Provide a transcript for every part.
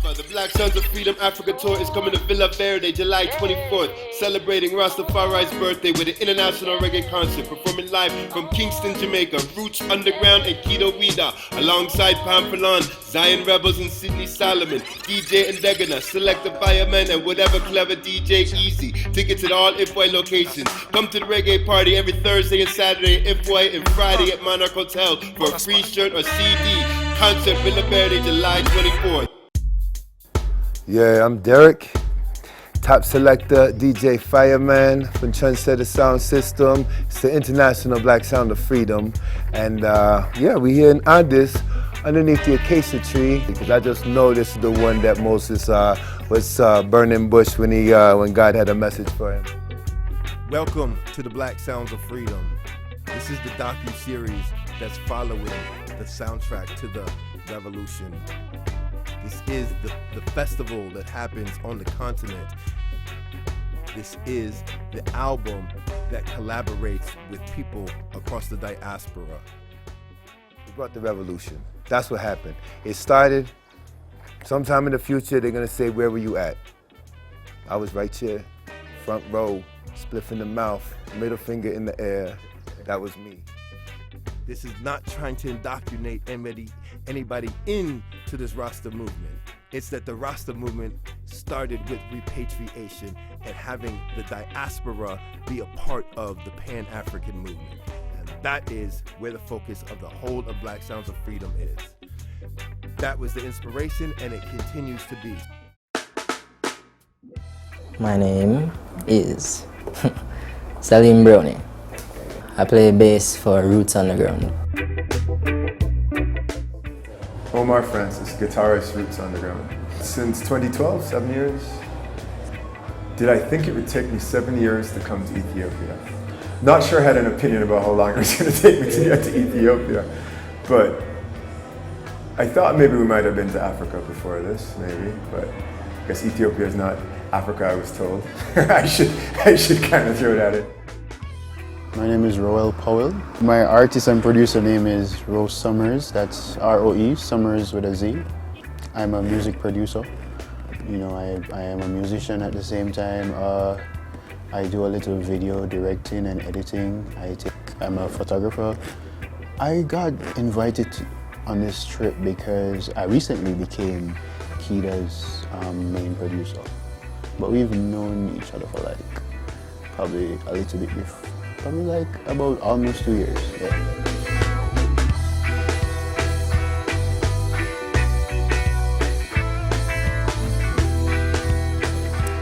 The Black Sons of Freedom Africa Tour is coming to Villa Verde July 24th, celebrating Rastafari's birthday with an international reggae concert, performing live from Kingston, Jamaica, Roots Underground and Kido Wida, alongside Pampalon, Zion Rebels and Sidney Solomon, DJ Indegana, Selector Fireman and whatever clever DJ Easy. Tickets at all IFY locations. Come to the reggae party every Thursday and Saturday at IFY and Friday at Monarch Hotel for a free shirt or CD. Concert Villa Verde July 24th. Yeah, I'm Derek, top selector, DJ Fireman from Trendsetter Sound System. It's the International Black Sound of Freedom. And yeah, we here in Andis underneath the acacia tree, because I just know this is the one that Moses was burning bush when God had a message for him. Welcome to the Black Sounds of Freedom. This is the docu-series that's following the soundtrack to the revolution. This is the festival that happens on the continent. This is the album that collaborates with people across the diaspora. We brought the revolution. That's what happened. It started sometime in the future. They're gonna say, where were you at? I was right here, front row, spliff in the mouth, middle finger in the air. That was me. This is not trying to indoctrinate anybody into this Rasta movement. It's that the Rasta movement started with repatriation and having the diaspora be a part of the Pan-African movement. And that is where the focus of the whole of Black Sounds of Freedom is. That was the inspiration, and it continues to be. My name is Salim Brownie. I play bass for Roots Underground. Omar Francis, guitarist, Roots Underground. Since 2012, 7 years. Did I think it would take me 7 years to come to Ethiopia? Not sure I had an opinion about how long it was going to take me to get to Ethiopia, but I thought maybe we might have been to Africa before this, maybe, but I guess Ethiopia is not Africa, I was told. I should kind of throw it at it. My name is Roel Powell. My artist and producer name is Rose Summers. That's R-O-E, Summers with a Z. I'm a music producer. You know, I am a musician at the same time. I do a little video directing and editing. I'm a photographer. I got invited on this trip because I recently became Kida's main producer. But we've known each other for probably a little bit before. Probably about almost 2 years, yeah.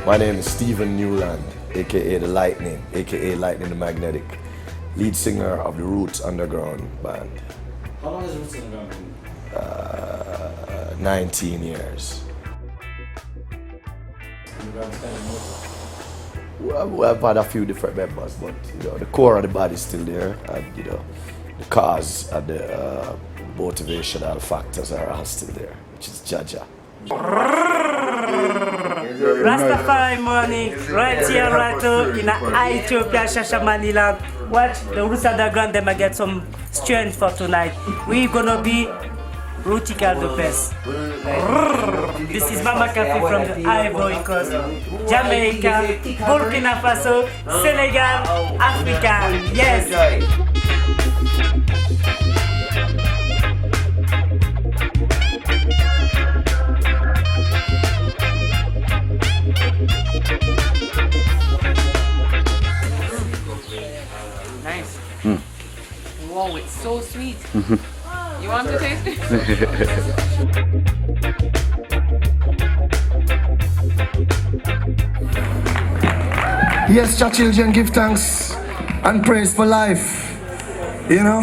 My name is Stephen Newland, aka The Lightning, aka Lightning the Magnetic, lead singer of the Roots Underground band. How long has Roots Underground been? 19 years. I've had a few different members, but the core of the body is still there, and the cause and the motivational factors are all still there, which is Jaja. Rastafari morning, right here, right now, in Ethiopia, Shashamaniland. Watch the Roots Underground, them get some strength for tonight. We're gonna be Rootical the best. This is Mama Cafe from the Ivory Coast, Jamaica, Burkina Faso, Senegal, Africa. Yes. Nice. Wow, it's so sweet. You want to taste it? Yes, your children, give thanks and praise for life. You know,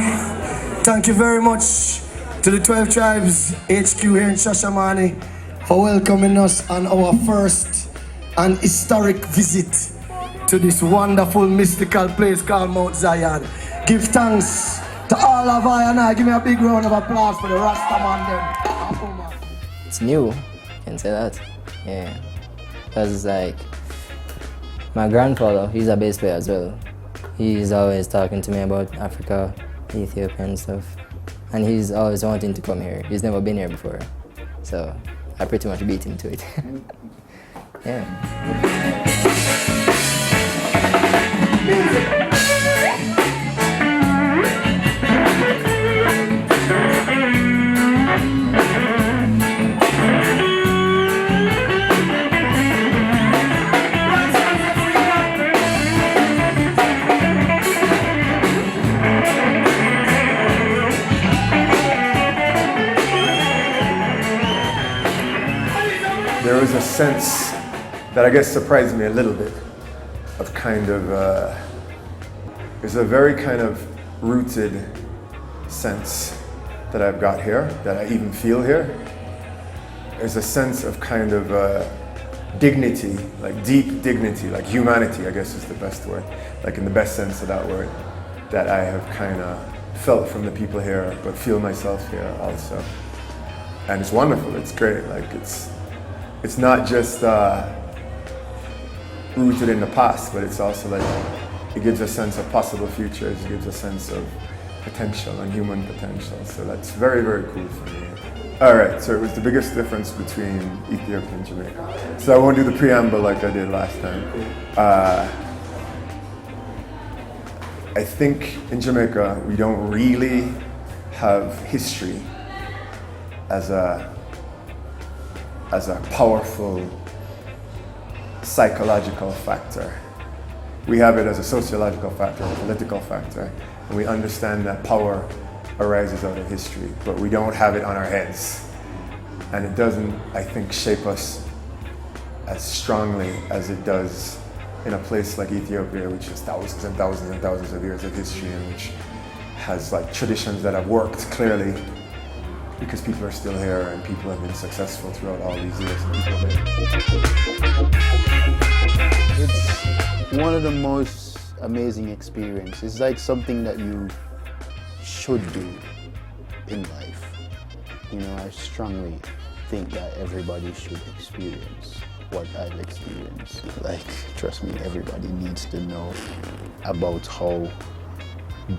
thank you very much to the 12 Tribes HQ here in Shashamane for welcoming us on our first and historic visit to this wonderful mystical place called Mount Zion. Give thanks to all of I and I. Give me a big round of applause for the Rasta man them. It's new, can say that. Yeah, because my grandfather, he's a bass player as well. He's always talking to me about Africa, Ethiopia and stuff. And he's always wanting to come here. He's never been here before. So I pretty much beat him to it. Yeah. There was a sense that I guess surprised me a little bit of kind of, there's a very kind of rooted sense that I've got here, that I even feel here. There's a sense of kind of dignity, like deep dignity, like humanity, I guess is the best word, like in the best sense of that word, that I have kind of felt from the people here, but feel myself here also. And it's wonderful, it's great, like it's not just rooted in the past, but it's also like, it gives a sense of possible futures, it gives a sense of potential and human potential. So that's very, very cool for me. All right, so it was the biggest difference between Ethiopia and Jamaica. So I won't do the preamble like I did last time. I think in Jamaica, we don't really have history as a powerful psychological factor. We have it as a sociological factor, a political factor, and we understand that power arises out of history, but we don't have it on our heads. And it doesn't, I think, shape us as strongly as it does in a place like Ethiopia, which has thousands and thousands and thousands of years of history and which has like traditions that have worked clearly because people are still here and people have been successful throughout all these years. It's one of the most amazing experiences. It's like something that you should do in life. You know, I strongly think that everybody should experience what I've experienced. Like, trust me, everybody needs to know about how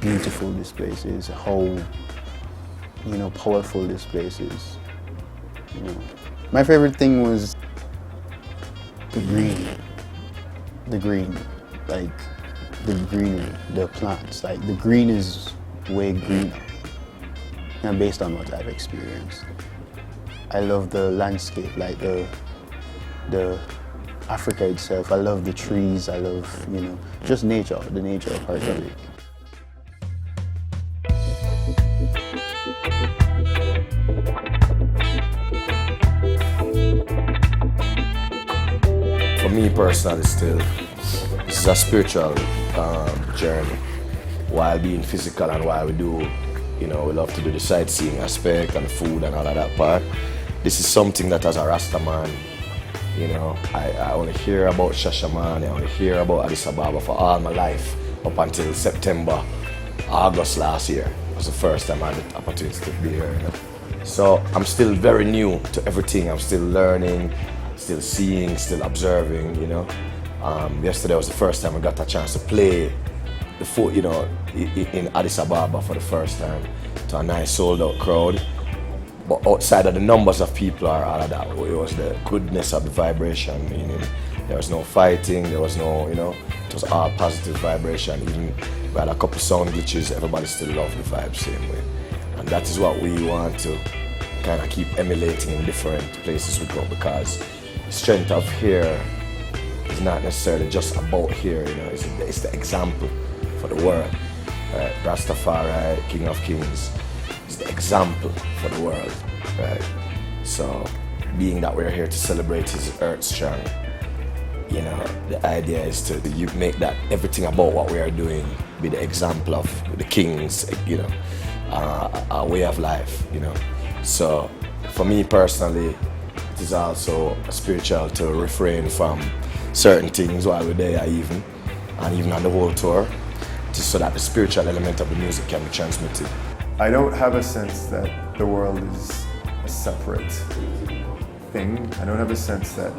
beautiful this place is, how, you know, powerful this place is. You know, my favorite thing was the green, like the greenery, the plants. Like the green is way greener, and based on what I've experienced. I love the landscape, like the Africa itself. I love the trees. I love, you know, just nature, the nature part of it. For me personally, still, this is a spiritual journey. While being physical and while we do, you know, we love to do the sightseeing aspect and the food and all of that part. This is something that as a Rasta man, you know, I only hear about Shashamane, I only hear about Addis Ababa for all my life up until September, August last year. It was the first time I had the opportunity to be here. You know? So I'm still very new to everything. I'm still learning, still seeing, still observing, you know. Yesterday was the first time I got a chance to play the foot, you know, in Addis Ababa for the first time to a nice sold out crowd. But outside of the numbers of people or all of that, it was the goodness of the vibration, meaning there was no fighting, there was no, you know, it was all positive vibration. Even we had a couple sound glitches, everybody still loved the vibe same way. And that is what we want to kind of keep emulating in different places we go, because the strength of here is not necessarily just about here, you know, it's the example for the world. Right? Rastafari, King of Kings, is the example for the world, right? So, being that we're here to celebrate his earth strong, you know, the idea is to you make that everything about what we are doing be the example of the kings, you know, our way of life, you know. So, for me personally, it is also spiritual to refrain from certain things while we're there even on the whole tour, just so that the spiritual element of the music can be transmitted. I don't have a sense that the world is a separate thing. I don't have a sense that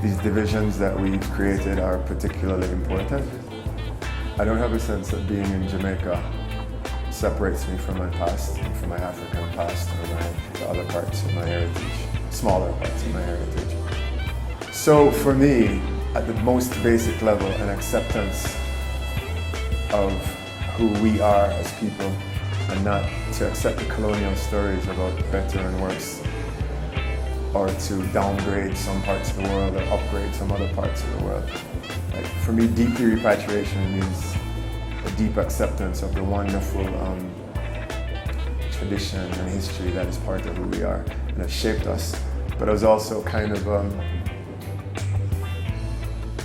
these divisions that we've created are particularly important. I don't have a sense that being in Jamaica separates me from my past, and from my African past, or the other parts of my heritage. smaller parts of my heritage. So for me, at the most basic level, an acceptance of who we are as people, and not to accept the colonial stories about better and worse, or to downgrade some parts of the world or upgrade some other parts of the world. Like, for me, deeply repatriation means a deep acceptance of the wonderful tradition and history that is part of who we are and has shaped us, but has also kind of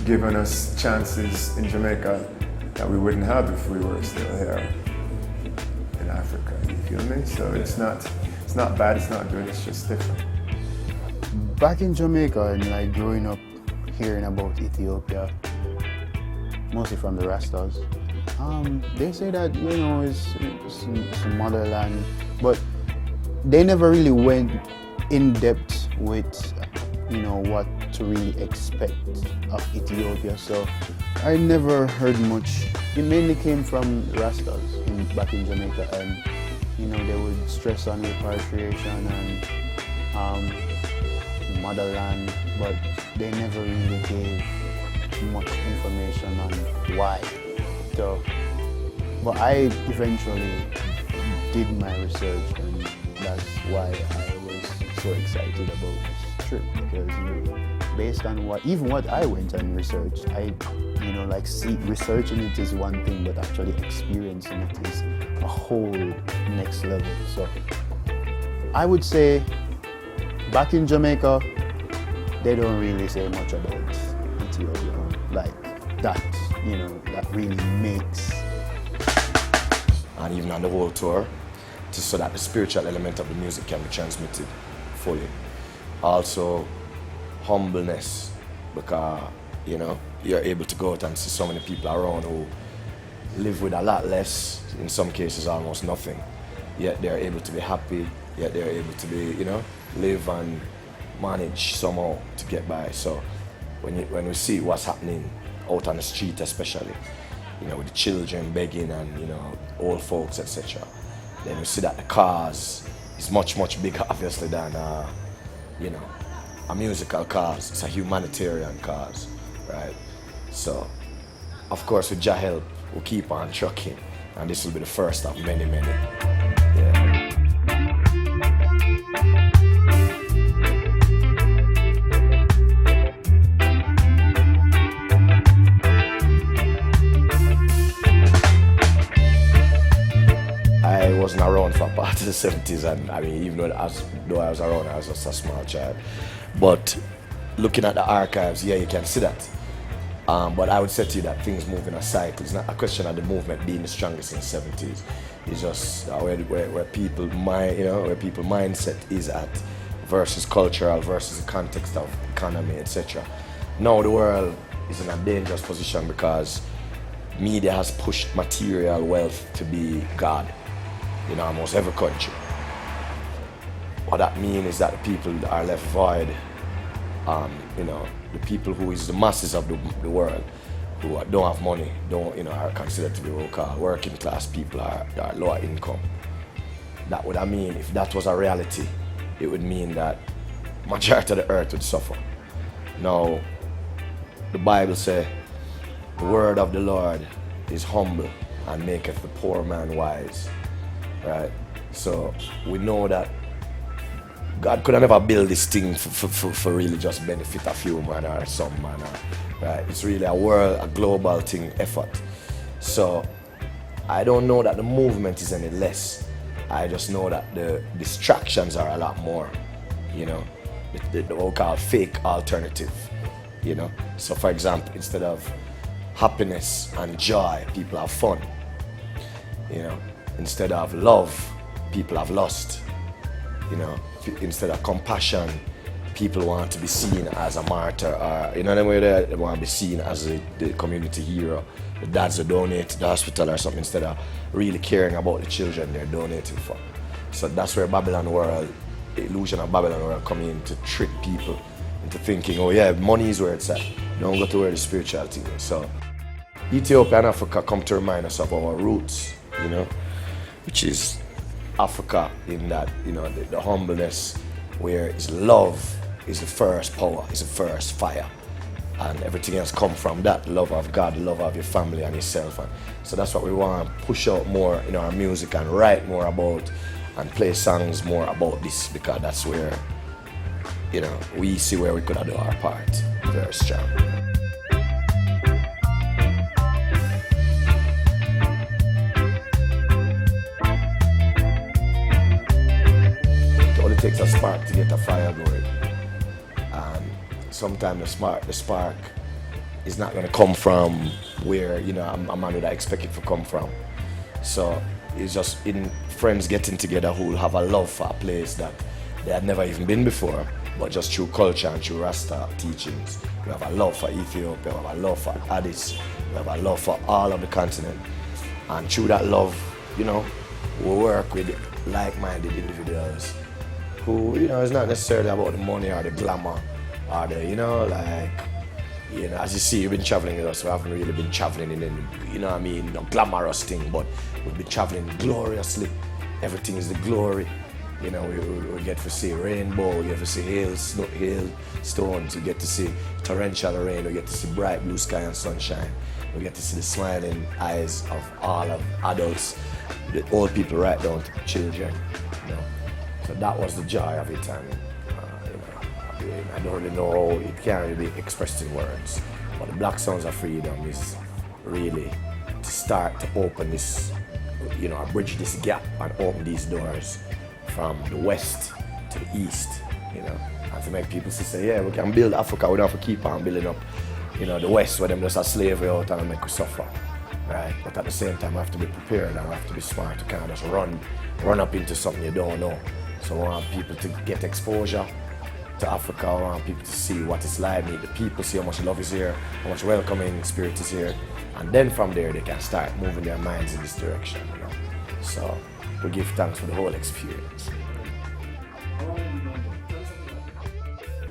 given us chances in Jamaica that we wouldn't have if we were still here in Africa. You feel me? So it's not bad, it's not good, it's just different. Back in Jamaica and like growing up hearing about Ethiopia, mostly from the Rastas, they say that, you know, it's motherland, but they never really went in depth with, you know, what to really expect of Ethiopia. So I never heard much. It mainly came from Rastas back in Jamaica, and you know, they would stress on repatriation and motherland, but they never really gave much information on why. So, but I eventually did my research, and that's why I was so excited about this trip, because you know, based on what I went and researched, researching it is one thing, but actually experiencing it is a whole next level. So I would say back in Jamaica, they don't really say much about Ethiopia like that, you know, that really makes. And even on the whole tour, just so that the spiritual element of the music can be transmitted fully. Also, humbleness, because, you know, you're able to go out and see so many people around who live with a lot less, in some cases almost nothing, yet they're able to be happy, yet they're able to be, you know, live and manage somehow to get by. So when we see what's happening out on the street, especially, you know, with the children begging and, you know, old folks, etc., then we see that the cause is much, much bigger, obviously, than, you know, a musical cause. It's a humanitarian cause, right? So, of course, with Jah help, we'll keep on trucking, and this will be the first of many, many. Yeah. I wasn't around for part of the 70s, and I mean, even though I was around, I was just a small child. But looking at the archives, yeah, you can see that. But I would say to you that things move in a cycle. It's not a question of the movement being the strongest in the 70s. It's just where people mindset is at, versus cultural, versus the context of economy, etc. Now the world is in a dangerous position because media has pushed material wealth to be God in almost every country. What that means is that the people are left void. You know, the people who is the masses of the world, who don't have money, are considered to be what we call working class people, are lower income. That would mean, if that was a reality, it would mean that majority of the earth would suffer. Now, the Bible says, the word of the Lord is humble and maketh the poor man wise. Right? So we know that God could have never built this thing for really just benefit a few man or some man. Right? It's really a global thing, effort. So I don't know that the movement is any less. I just know that the distractions are a lot more. You know, the what we call fake alternative. You know, so for example, instead of happiness and joy, people have fun. You know, instead of love, people have lust. You know, instead of compassion, people want to be seen as a martyr, or you know the way they want to be seen as the community hero. The dads that donate to the hospital or something, instead of really caring about the children they're donating for. So that's where Babylon World, the illusion of Babylon World, come in to trick people into thinking, oh yeah, money is where it's at. Don't go to where the spirituality is. So Ethiopia and Africa come to remind us of our roots, you know, which is Africa, in that, you know, the humbleness, where is love is the first power, is the first fire. And everything else come from that love of God, love of your family and yourself. And so that's what we want to push out more in our music and write more about and play songs more about this, because that's where, you know, we see where we could have done our part very strong. It only takes a spark to get a fire going. Sometimes the spark is not going to come from where, you know, a man would expect it to come from. So it's just in friends getting together who have a love for a place that they had never even been before, but just through culture and through Rasta teachings. We have a love for Ethiopia, we have a love for Addis, we have a love for all of the continent. And through that love, you know, we work with like-minded individuals who, you know, it's not necessarily about the money or the glamour, or the, you know, like, you know, as you see, you've been traveling with us. We haven't really been traveling in any, you know what I mean, no glamorous thing, but we've been traveling gloriously. Everything is the glory. You know, we get to see rainbow, we get to see hailstones, we get to see torrential rain, we get to see bright blue sky and sunshine. We get to see the smiling eyes of all of adults, the old people right down to children, you know. So that was the joy of it, and I don't really know how it can't really be expressed in words, but the Black Sounds of Freedom is really to start to open this, you know, bridge this gap and open these doors from the west to the east, you know, and to make people say, yeah, we can build Africa, we don't have to keep on building up, you know, the west where them just a slavery out and make us suffer, right? But at the same time, we have to be prepared and we have to be smart to kind of just run up into something you don't know. So we want people to get exposure to Africa. I want people to see what it's like, meet the people, see how much love is here, how much welcoming spirit is here, and then from there they can start moving their minds in this direction, you know. So we give thanks for the whole experience.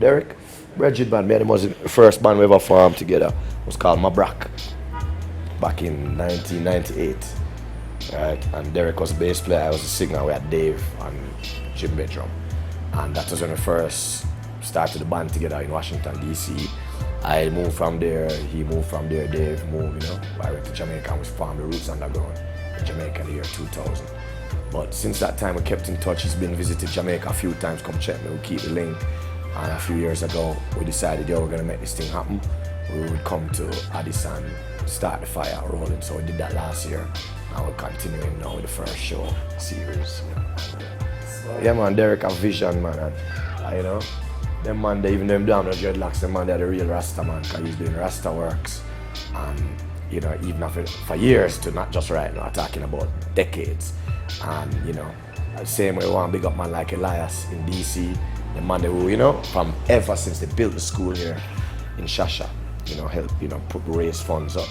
Derek, Bridget Band, me and him was the first band we ever formed together. It was called Mabrak back in 1998. Right? And Derek was the bass player, I was the singer. We had Dave and Jim Bedrum. And that was when we first started the band together in Washington, D.C. I moved from there, he moved from there, Dave moved, you know. I went to Jamaica and we formed the Roots Underground in Jamaica in the year 2000. But since that time we kept in touch. He's been visited Jamaica a few times, come check me, we keep the link. And a few years ago we decided, yo, we're gonna make this thing happen. We would come to Addis and start the fire rolling. So we did that last year and we're continuing now with the first show series. You know. Yeah man, Derek have vision, man, and you know, them man, they even them down the dreadlocks, them man, they're the real Rasta man, because he's doing Rasta works, and you know, even for years to not just right now, talking about decades, and you know, the same way we want to big up man like Elias in DC, the man who, you know, from ever since they built the school here in Shasha, you know, help, you know, raise funds up.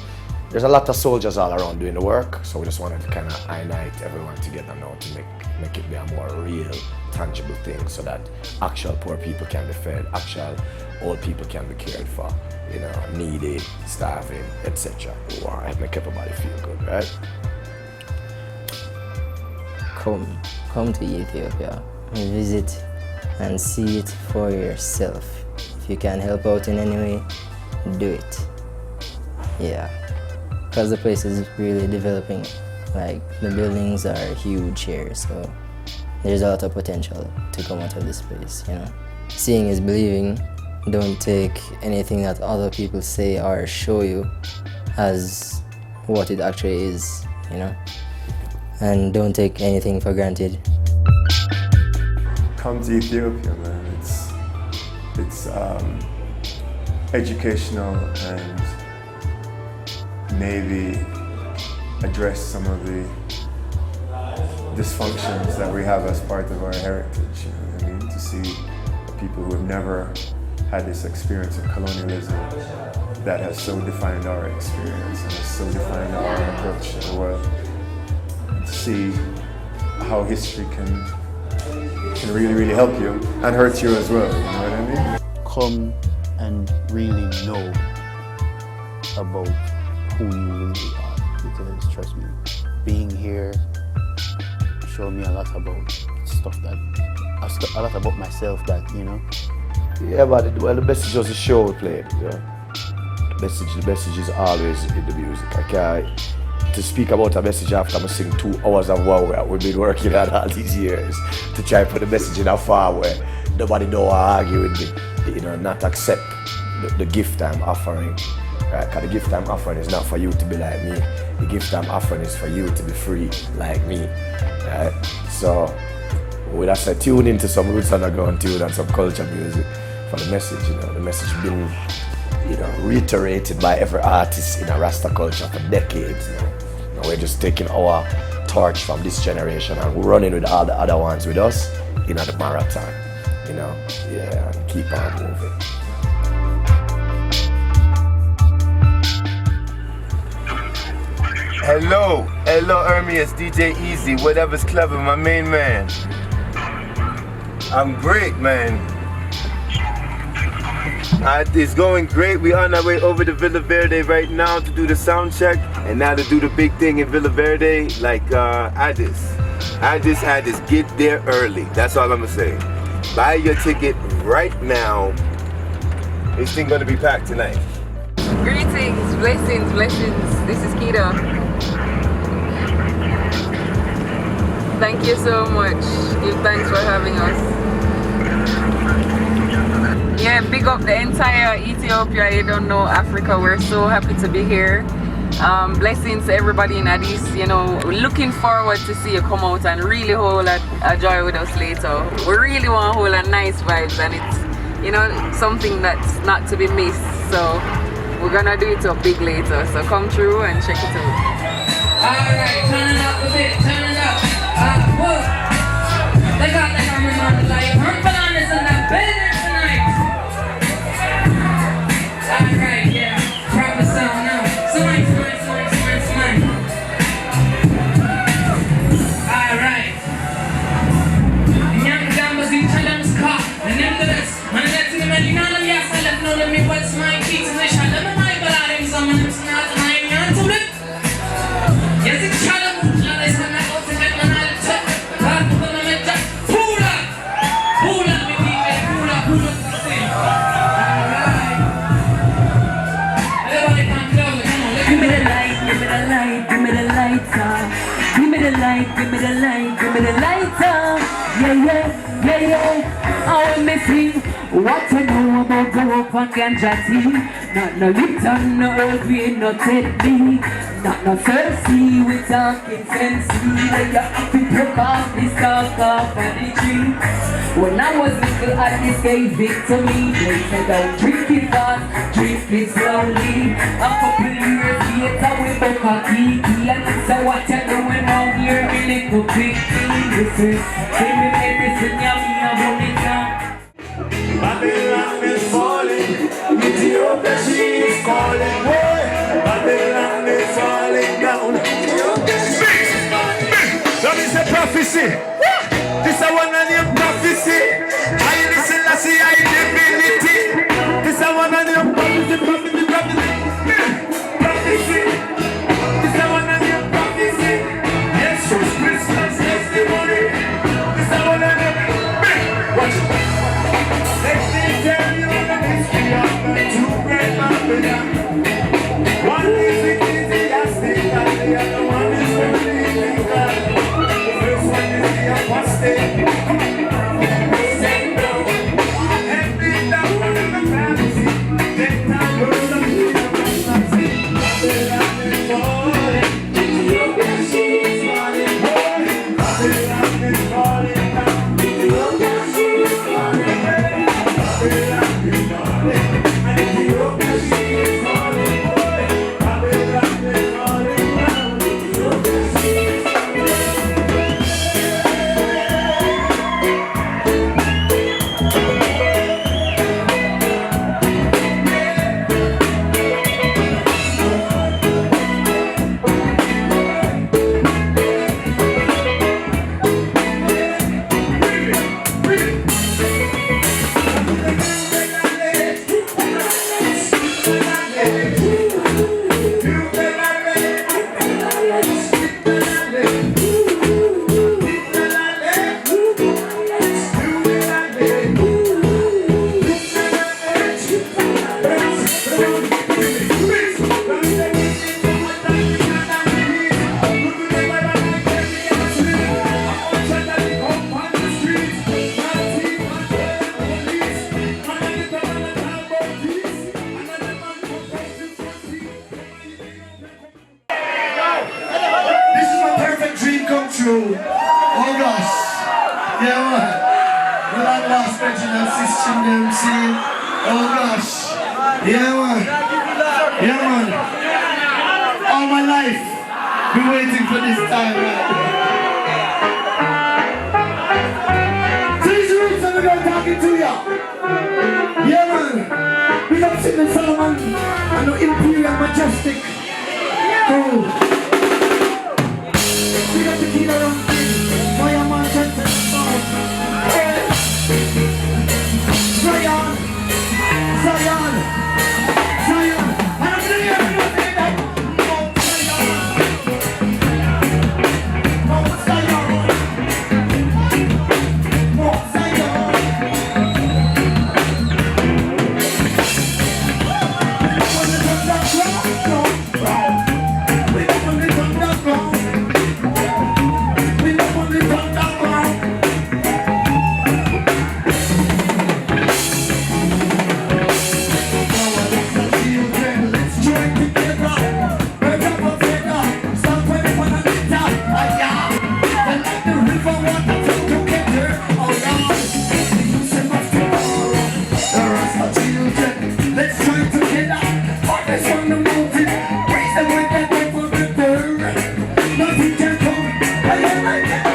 There's a lot of soldiers all around doing the work, so we just wanted to kind of unite everyone together now to make it be a more real, tangible thing, so that actual poor people can be fed, actual old people can be cared for, you know, needy, starving, etc. We want to make everybody feel good, right? Come to Ethiopia, visit and see it for yourself. If you can help out in any way, do it. Yeah. Because the place is really developing. Like, the buildings are huge here, so there's a lot of potential to come out of this place, you know. Seeing is believing. Don't take anything that other people say or show you as what it actually is, you know. And don't take anything for granted. Come to Ethiopia, man. It's educational and maybe address some of the dysfunctions that we have as part of our heritage. You know what I mean? To see people who have never had this experience of colonialism that has so defined our experience and has so defined our approach to the world. To see how history can really, really help you and hurt you as well. You know what I mean? Come and really know about who you really are, because trust me, being here showed me a lot about stuff that a lot about myself that, you know. Yeah, but the message was the show we played. You know? The message is always in the music. I can't to speak about a message after I sing 2 hours of what we've been working on all these years to try and put the message in a form where nobody don't argue with me, you know, not accept the gift I'm offering. Right? Because the gift I'm offering is not for you to be like me. The gift I'm offering is for you to be free like me. Right? So we have to tune into some roots underground tune and some culture music for the message, you know. The message been, you know, reiterated by every artist in a Rasta culture for decades, you know. And we're just taking our torch from this generation and we're running with all the other ones with us in the marathon, you know. Yeah, and keep on moving. Hello, Ermi, it's DJ Easy, whatever's clever, my main man. I'm great, man. It's going great. We're on our way over to Villa Verde right now to do the sound check and now to do the big thing in Villa Verde, like Addis, get there early. That's all I'm gonna say. Buy your ticket right now. This thing gonna be packed tonight. Greetings, blessings. This is Keto. Thank you so much. Give thanks for having us. Yeah, big up the entire Ethiopia. You don't know Africa. We're so happy to be here. Blessings to everybody in Addis. You know, looking forward to see you come out and really hold a joy with us later. We really want to hold a nice vibes, and it's, you know, something that's not to be missed. So we're gonna do it up big later. So come through and check it out. Alright, turn it up a bit, turn it up. Whoa. They got the cameras on the light. Purple on this and that better tonight. Alright, yeah. Proper sound now. Smile. Alright. Young Gambas in Challenge Car. The name of this. And that's in the middle. None of you have left. None of me what's my key to the shot. Let me buy ballad in some of them. Not mine. Not to it. Yes, it's challenge. Give me the lighter. Yeah. I want me sing. What you know about the rope and ganja tea? Not no Lipton, no Earl Grey, no Ted Lee. Not no Cersei, we talking fancy. Like you have to broke off this talk off of the tree. When I was little, Addis gave it to me. They said, don't drink it fast, drink it slowly. A couple years later, we broke a kiki. And so what you doing out here, me little quickie? Listen, give me medicine, yummy, I want it now. Babylon is falling, Ethiopia she is calling. Babylon is falling down. So this is a prophecy. This is one of the prophecy. I listen, I see, I divinity. This is one of the prophecy. This is one of the prophecy. Yes, Christmas testimony. This is one of the. Watch it. Let me tell you the history of the two great Babylon. One is ecclesiastic and the other one is believing God. The first one is the apostate. Send down, every down on the fantasy. Then time goes up to the fantasy. Babylon is falling. Ethiopia she is falling. Babylon is falling down. Ethiopia she is falling. Babylon is falling. And Ethiopia she is falling. system, them see. Oh gosh. Yeah, man. Yeah, man. All my life, been waiting for this time, man. So these roots are gonna talking to ya. Yeah, man. We got Sidney Solomon and the Imperial Majestic. Cool. We got the key around Fireman Jensen. Zion. Zion. Zion. And I'm gonna hear you say that. Mount Zion. Mount Zion. When the thunder ground. We know when the thunder ground. We know when the thunder ground. Let's try together. Always on the move. Praise the way that they will return. Nothing can come. I am like that.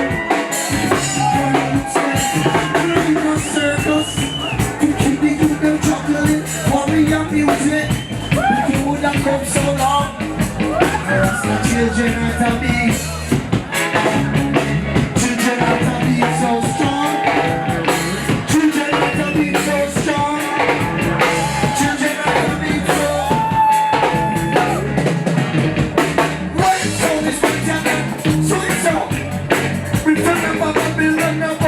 In a circus, to keep the youth them juggling. Worry and music. You would have come so long. Rasta children are to be. Children are to be so strong. Children are to be so strong. Children are to be so. Right, so this one, so it's so. Remember Babylon.